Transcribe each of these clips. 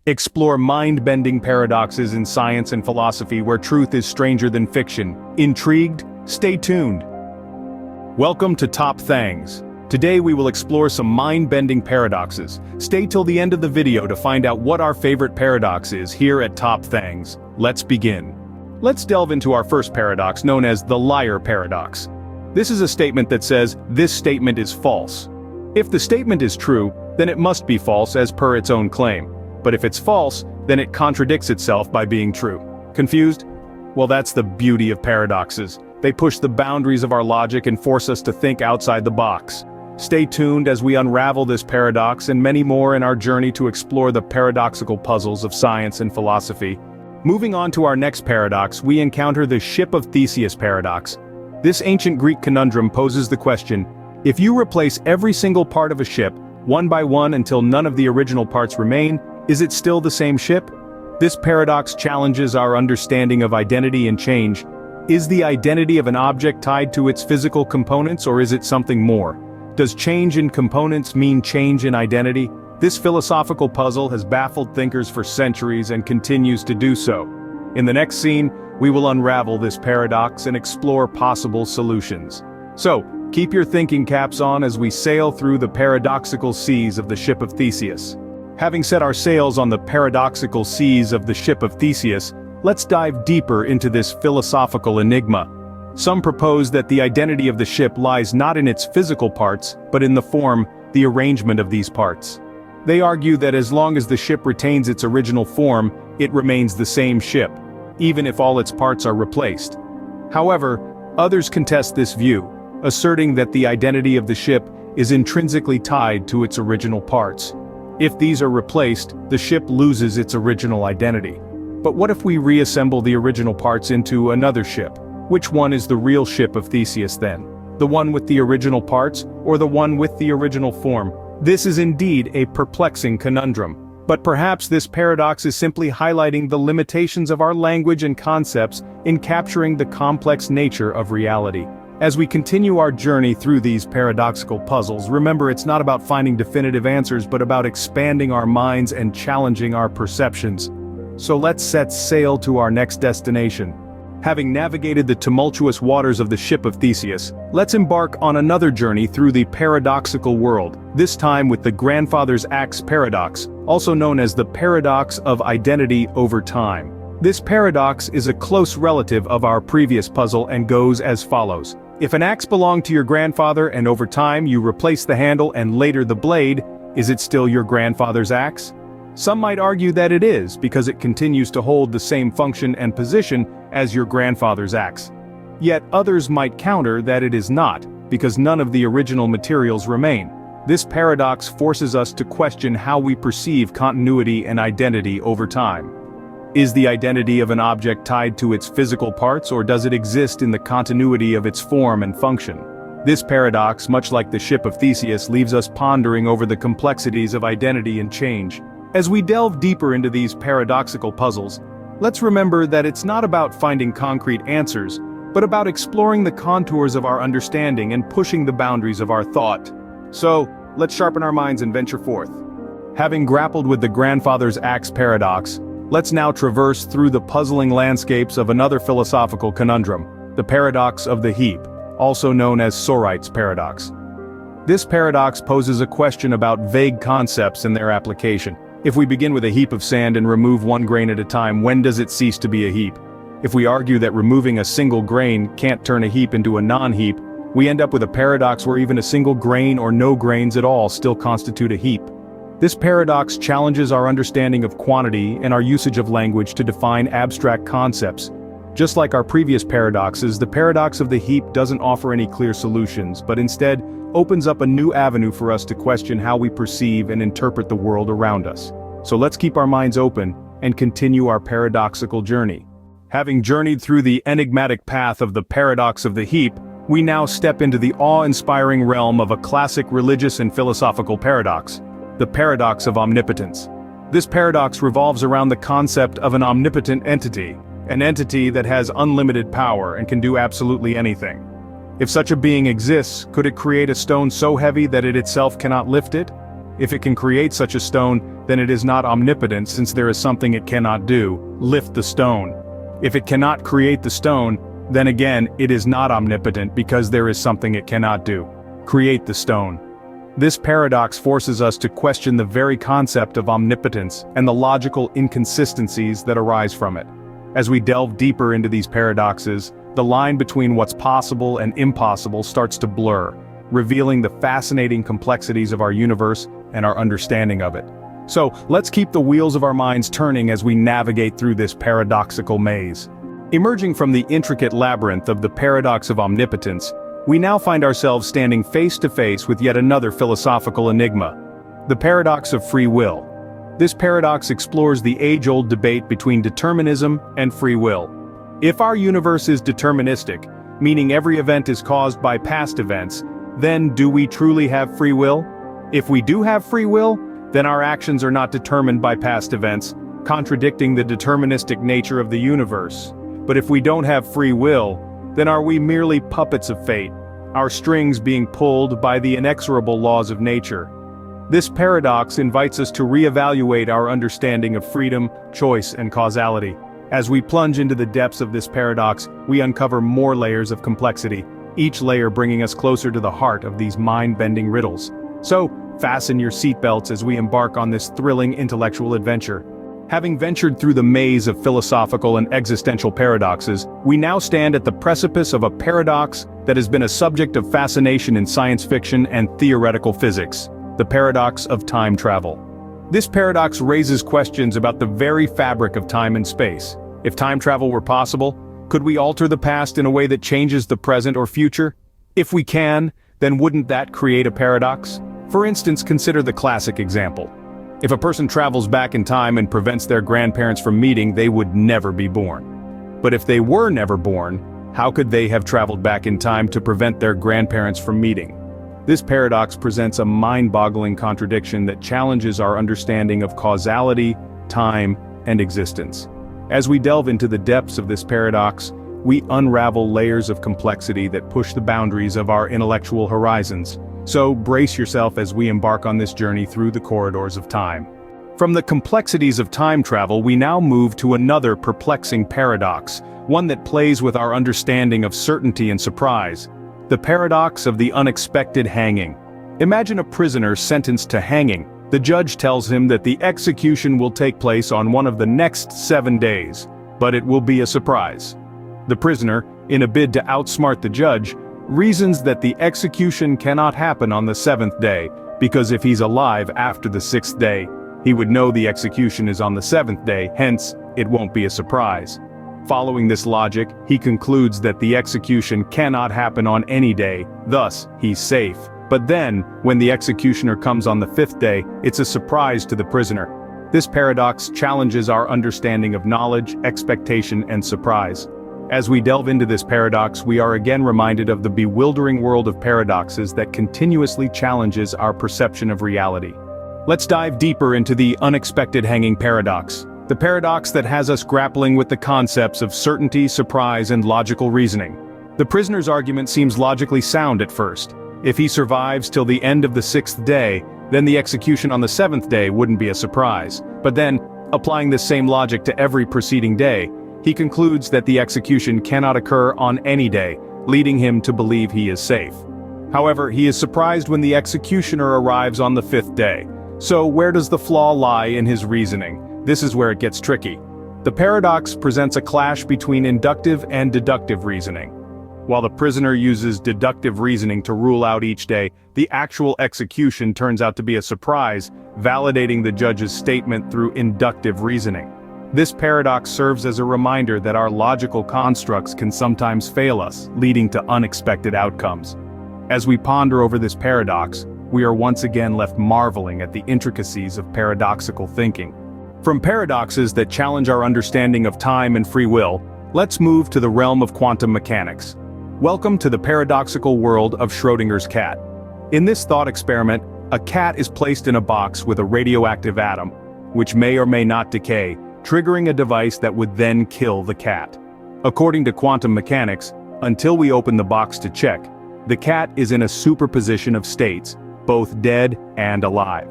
Explore mind-bending paradoxes in science and philosophy where truth is stranger than fiction. Intrigued? Stay tuned. Welcome to Top Thangs. Today we will explore some mind-bending paradoxes. Stay till the end of the video to find out what our favorite paradox is here at Top Thangs. Let's begin. Let's delve into our first paradox, known as the liar paradox. This is a statement that says, this statement is false. If the statement is true, then it must be false as per its own claim. But if it's false, then it contradicts itself by being true. Confused? Well, that's the beauty of paradoxes. They push the boundaries of our logic and force us to think outside the box. Stay tuned as we unravel this paradox and many more in our journey to explore the paradoxical puzzles of science and philosophy. Moving on to our next paradox, we encounter the Ship of Theseus paradox. This ancient Greek conundrum poses the question, if you replace every single part of a ship, one by one until none of the original parts remain, is it still the same ship? This paradox challenges our understanding of identity and change. Is the identity of an object tied to its physical components, or is it something more? Does change in components mean change in identity? This philosophical puzzle has baffled thinkers for centuries and continues to do so. In the next scene, we will unravel this paradox and explore possible solutions. So, keep your thinking caps on as we sail through the paradoxical seas of the Ship of Theseus. Having set our sails on the paradoxical seas of the Ship of Theseus, let's dive deeper into this philosophical enigma. Some propose that the identity of the ship lies not in its physical parts, but in the form, the arrangement of these parts. They argue that as long as the ship retains its original form, it remains the same ship, even if all its parts are replaced. However, others contest this view, asserting that the identity of the ship is intrinsically tied to its original parts. If these are replaced, the ship loses its original identity. But what if we reassemble the original parts into another ship? Which one is the real Ship of Theseus then? The one with the original parts, or the one with the original form? This is indeed a perplexing conundrum. But perhaps this paradox is simply highlighting the limitations of our language and concepts in capturing the complex nature of reality. As we continue our journey through these paradoxical puzzles, remember it's not about finding definitive answers but about expanding our minds and challenging our perceptions. So let's set sail to our next destination. Having navigated the tumultuous waters of the Ship of Theseus, let's embark on another journey through the paradoxical world, this time with the grandfather's axe paradox, also known as the paradox of identity over time. This paradox is a close relative of our previous puzzle and goes as follows. If an axe belonged to your grandfather and over time you replace the handle and later the blade, is it still your grandfather's axe? Some might argue that it is, because it continues to hold the same function and position as your grandfather's axe. Yet others might counter that it is not, because none of the original materials remain. This paradox forces us to question how we perceive continuity and identity over time. Is the identity of an object tied to its physical parts, or does it exist in the continuity of its form and function? This paradox, much like the Ship of Theseus, leaves us pondering over the complexities of identity and change. As we delve deeper into these paradoxical puzzles, let's remember that it's not about finding concrete answers, but about exploring the contours of our understanding and pushing the boundaries of our thought. So, let's sharpen our minds and venture forth. Having grappled with the grandfather's axe paradox, let's now traverse through the puzzling landscapes of another philosophical conundrum, the paradox of the heap, also known as Schrödinger's paradox. This paradox poses a question about vague concepts and their application. If we begin with a heap of sand and remove one grain at a time, when does it cease to be a heap? If we argue that removing a single grain can't turn a heap into a non-heap, we end up with a paradox where even a single grain or no grains at all still constitute a heap. This paradox challenges our understanding of quantity and our usage of language to define abstract concepts. Just like our previous paradoxes, the paradox of the heap doesn't offer any clear solutions, but instead opens up a new avenue for us to question how we perceive and interpret the world around us. So let's keep our minds open and continue our paradoxical journey. Having journeyed through the enigmatic path of the paradox of the heap, we now step into the awe-inspiring realm of a classic religious and philosophical paradox, the Paradox of Omnipotence. This paradox revolves around the concept of an omnipotent entity, an entity that has unlimited power and can do absolutely anything. If such a being exists, could it create a stone so heavy that it itself cannot lift it? If it can create such a stone, then it is not omnipotent since there is something it cannot do, lift the stone. If it cannot create the stone, then again it is not omnipotent because there is something it cannot do, create the stone. This paradox forces us to question the very concept of omnipotence and the logical inconsistencies that arise from it. As we delve deeper into these paradoxes, the line between what's possible and impossible starts to blur, revealing the fascinating complexities of our universe and our understanding of it. So, let's keep the wheels of our minds turning as we navigate through this paradoxical maze. Emerging from the intricate labyrinth of the Paradox of Omnipotence, we now find ourselves standing face to face with yet another philosophical enigma, the paradox of free will. This paradox explores the age-old debate between determinism and free will. If our universe is deterministic, meaning every event is caused by past events, then do we truly have free will? If we do have free will, then our actions are not determined by past events, contradicting the deterministic nature of the universe. But if we don't have free will, then are we merely puppets of fate, our strings being pulled by the inexorable laws of nature? This paradox invites us to reevaluate our understanding of freedom, choice, and causality. As we plunge into the depths of this paradox, we uncover more layers of complexity, each layer bringing us closer to the heart of these mind-bending riddles. So, fasten your seatbelts as we embark on this thrilling intellectual adventure. Having ventured through the maze of philosophical and existential paradoxes, we now stand at the precipice of a paradox that has been a subject of fascination in science fiction and theoretical physics, the paradox of time travel. This paradox raises questions about the very fabric of time and space. If time travel were possible, could we alter the past in a way that changes the present or future? If we can, then wouldn't that create a paradox? For instance, consider the classic example. If a person travels back in time and prevents their grandparents from meeting, they would never be born. But if they were never born, how could they have traveled back in time to prevent their grandparents from meeting? This paradox presents a mind-boggling contradiction that challenges our understanding of causality, time, and existence. As we delve into the depths of this paradox, we unravel layers of complexity that push the boundaries of our intellectual horizons. So brace yourself as we embark on this journey through the corridors of time. From the complexities of time travel, we now move to another perplexing paradox, one that plays with our understanding of certainty and surprise. The paradox of the unexpected hanging. Imagine a prisoner sentenced to hanging. The judge tells him that the execution will take place on one of the next 7 days, but it will be a surprise. The prisoner, in a bid to outsmart the judge, reasons that the execution cannot happen on the 7th day, because if he's alive after the 6th day, he would know the execution is on the 7th day, hence, it won't be a surprise. Following this logic, he concludes that the execution cannot happen on any day, thus, he's safe. But then, when the executioner comes on the 5th day, it's a surprise to the prisoner. This paradox challenges our understanding of knowledge, expectation, and surprise. As we delve into this paradox, we are again reminded of the bewildering world of paradoxes that continuously challenges our perception of reality. Let's dive deeper into the unexpected hanging paradox. The paradox that has us grappling with the concepts of certainty, surprise, and logical reasoning. The prisoner's argument seems logically sound at first. If he survives till the end of the 6th day, then the execution on the 7th day wouldn't be a surprise. But then, applying this same logic to every preceding day, he concludes that the execution cannot occur on any day, leading him to believe he is safe. However, he is surprised when the executioner arrives on the 5th day. So where does the flaw lie in his reasoning? This is where it gets tricky. The paradox presents a clash between inductive and deductive reasoning. While the prisoner uses deductive reasoning to rule out each day, the actual execution turns out to be a surprise, validating the judge's statement through inductive reasoning. This paradox serves as a reminder that our logical constructs can sometimes fail us, leading to unexpected outcomes. As we ponder over this paradox, we are once again left marveling at the intricacies of paradoxical thinking. From paradoxes that challenge our understanding of time and free will, let's move to the realm of quantum mechanics. Welcome to the paradoxical world of Schrödinger's cat. In this thought experiment, a cat is placed in a box with a radioactive atom, which may or may not decay, triggering a device that would then kill the cat. According to quantum mechanics, until we open the box to check, the cat is in a superposition of states, both dead and alive.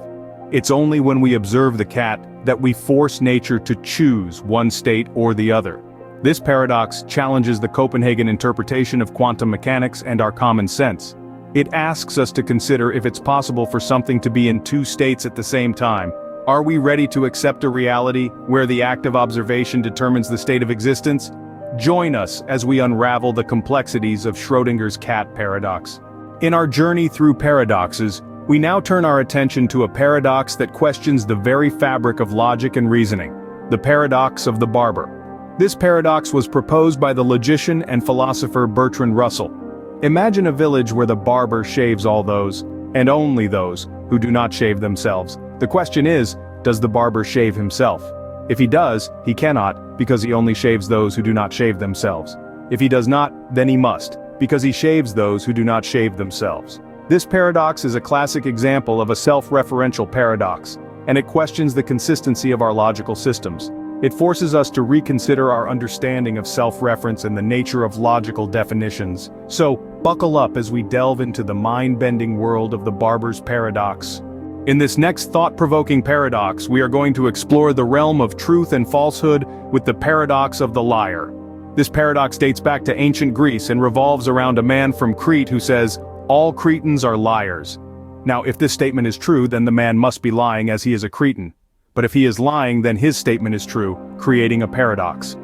It's only when we observe the cat that we force nature to choose one state or the other. This paradox challenges the Copenhagen interpretation of quantum mechanics and our common sense. It asks us to consider if it's possible for something to be in two states at the same time. Are we ready to accept a reality where the act of observation determines the state of existence? Join us as we unravel the complexities of Schrödinger's cat paradox. In our journey through paradoxes, we now turn our attention to a paradox that questions the very fabric of logic and reasoning, the paradox of the Barber. This paradox was proposed by the logician and philosopher Bertrand Russell. Imagine a village where the barber shaves all those, and only those, who do not shave themselves. The question is, does the barber shave himself? If he does, he cannot, because he only shaves those who do not shave themselves. If he does not, then he must, because he shaves those who do not shave themselves. This paradox is a classic example of a self-referential paradox, and it questions the consistency of our logical systems. It forces us to reconsider our understanding of self-reference and the nature of logical definitions. So, buckle up as we delve into the mind-bending world of the Barber's paradox. In this next thought-provoking paradox, we are going to explore the realm of truth and falsehood with the paradox of the liar. This paradox dates back to ancient Greece and revolves around a man from Crete who says, "All Cretans are liars." Now, if this statement is true, then the man must be lying as he is a Cretan. But if he is lying, then his statement is true, creating a paradox.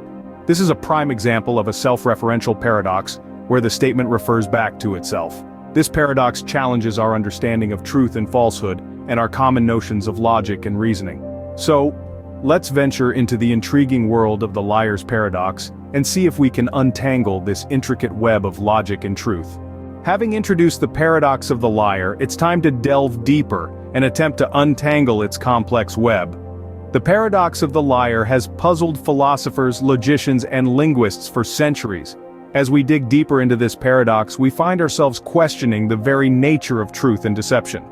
This is a prime example of a self-referential paradox, where the statement refers back to itself. This paradox challenges our understanding of truth and falsehood, and our common notions of logic and reasoning. So, let's venture into the intriguing world of the liar's paradox, and see if we can untangle this intricate web of logic and truth. Having introduced the paradox of the liar, it's time to delve deeper and attempt to untangle its complex web. The paradox of the liar has puzzled philosophers, logicians, and linguists for centuries. As we dig deeper into this paradox, we find ourselves questioning the very nature of truth and deception.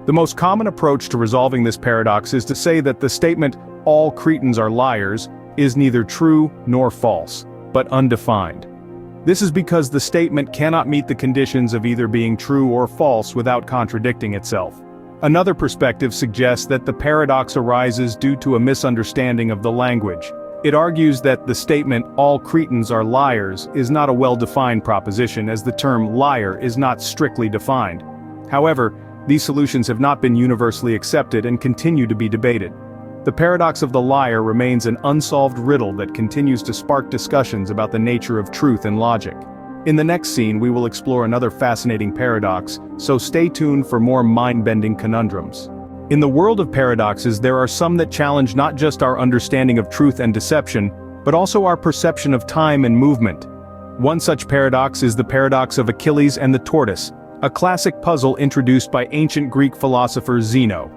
The most common approach to resolving this paradox is to say that the statement, "all Cretans are liars," is neither true nor false, but undefined. This is because the statement cannot meet the conditions of either being true or false without contradicting itself. Another perspective suggests that the paradox arises due to a misunderstanding of the language. It argues that the statement, "all Cretans are liars," is not a well-defined proposition, as the term liar is not strictly defined. However, these solutions have not been universally accepted and continue to be debated. The paradox of the liar remains an unsolved riddle that continues to spark discussions about the nature of truth and logic. In the next scene, we will explore another fascinating paradox, so stay tuned for more mind-bending conundrums. In the world of paradoxes, there are some that challenge not just our understanding of truth and deception, but also our perception of time and movement. One such paradox is the paradox of Achilles and the tortoise, a classic puzzle introduced by ancient Greek philosopher Zeno.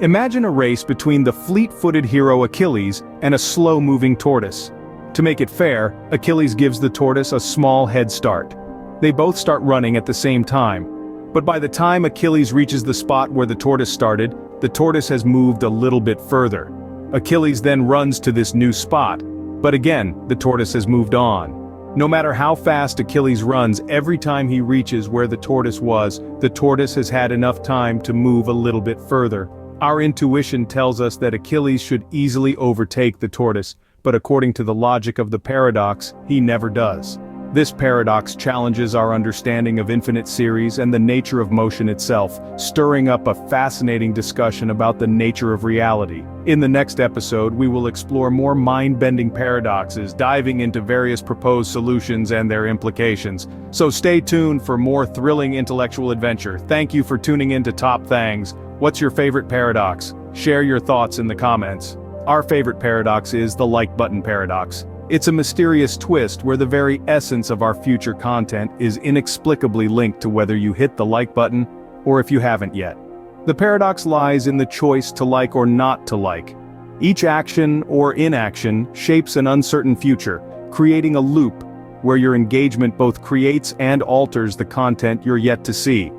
Imagine a race between the fleet-footed hero Achilles and a slow-moving tortoise. To make it fair, Achilles gives the tortoise a small head start. They both start running at the same time. But by the time Achilles reaches the spot where the tortoise started, the tortoise has moved a little bit further. Achilles then runs to this new spot. But again, the tortoise has moved on. No matter how fast Achilles runs, every time he reaches where the tortoise was, the tortoise has had enough time to move a little bit further. Our intuition tells us that Achilles should easily overtake the tortoise, but according to the logic of the paradox, he never does. This paradox challenges our understanding of infinite series and the nature of motion itself, stirring up a fascinating discussion about the nature of reality. In the next episode, we will explore more mind-bending paradoxes, diving into various proposed solutions and their implications. So stay tuned for more thrilling intellectual adventure. Thank you for tuning in to Top Thangs. What's your favorite paradox? Share your thoughts in the comments. Our favorite paradox is the like button paradox. It's a mysterious twist where the very essence of our future content is inexplicably linked to whether you hit the like button, or if you haven't yet. The paradox lies in the choice to like or not to like. Each action or inaction shapes an uncertain future, creating a loop where your engagement both creates and alters the content you're yet to see.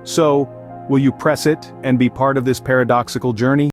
So, will you press it and be part of this paradoxical journey?